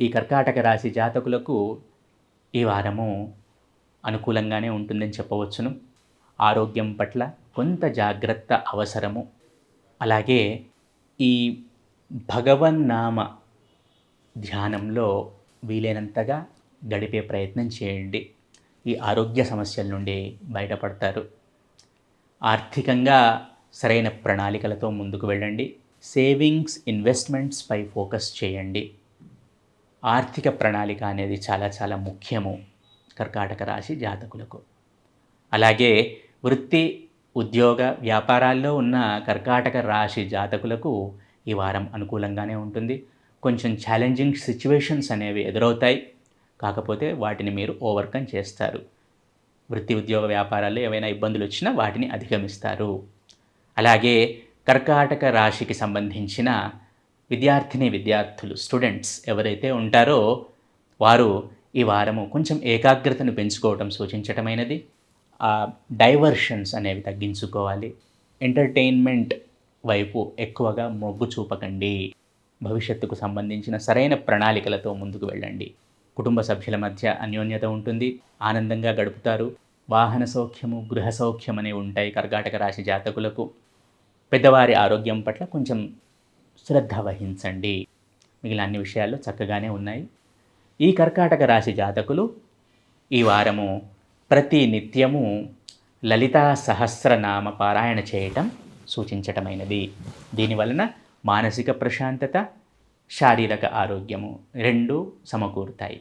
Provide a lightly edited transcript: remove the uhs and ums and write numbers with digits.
ఈ కర్కాటక రాశి జాతకులకు ఈ వారము అనుకూలంగానే ఉంటుందని చెప్పవచ్చును. ఆరోగ్యం పట్ల కొంత జాగ్రత్త అవసరము. అలాగే ఈ భగవన్నామ ధ్యానంలో వీలైనంతగా గడిపే ప్రయత్నం చేయండి. ఈ ఆరోగ్య సమస్యల నుండి బయటపడతారు. ఆర్థికంగా సరైన ప్రణాళికలతో ముందుకు వెళ్ళండి. సేవింగ్స్, ఇన్వెస్ట్మెంట్స్పై ఫోకస్ చేయండి. ఆర్థిక ప్రణాళిక అనేది చాలా చాలా ముఖ్యము కర్కాటక రాశి జాతకులకు. అలాగే వృత్తి, ఉద్యోగ, వ్యాపారాల్లో ఉన్న కర్కాటక రాశి జాతకులకు ఈ వారం అనుకూలంగానే ఉంటుంది. కొంచెం ఛాలెంజింగ్ సిచ్యువేషన్స్ అనేవి ఎదురవుతాయి. కాకపోతే వాటిని మీరు ఓవర్కమ్ చేస్తారు. వృత్తి, ఉద్యోగ, వ్యాపారాల్లో ఏవైనా ఇబ్బందులు వచ్చినా వాటిని అధిగమిస్తారు. అలాగే కర్కాటక రాశికి సంబంధించిన విద్యార్థులు, స్టూడెంట్స్ ఎవరైతే ఉంటారో వారు ఈ వారము కొంచెం ఏకాగ్రతను పెంచుకోవటం సూచించటమైనది. డైవర్షన్స్ అనేవి తగ్గించుకోవాలి. ఎంటర్టైన్మెంట్ వైపు ఎక్కువగా మొగ్గు చూపకండి. భవిష్యత్తుకు సంబంధించిన సరైన ప్రణాళికలతో ముందుకు వెళ్ళండి. కుటుంబ సభ్యుల మధ్య అన్యోన్యత ఉంటుంది. ఆనందంగా గడుపుతారు. వాహన సౌఖ్యము, గృహ సౌఖ్యం అనేవి ఉంటాయి కర్కాటక రాశి జాతకులకు. పెద్దవారి ఆరోగ్యం పట్ల కొంచెం శ్రద్ధ వహించండి. మిగిలిన అన్ని విషయాల్లో చక్కగానే ఉన్నాయి. ఈ కర్కాటక రాశి జాతకులు ఈ వారము ప్రతి నిత్యము లలితా సహస్రనామ పారాయణ చేయటం సూచించటమైనది. దీనివలన మానసిక ప్రశాంతత, శారీరక ఆరోగ్యము రెండూ సమకూరుతాయి.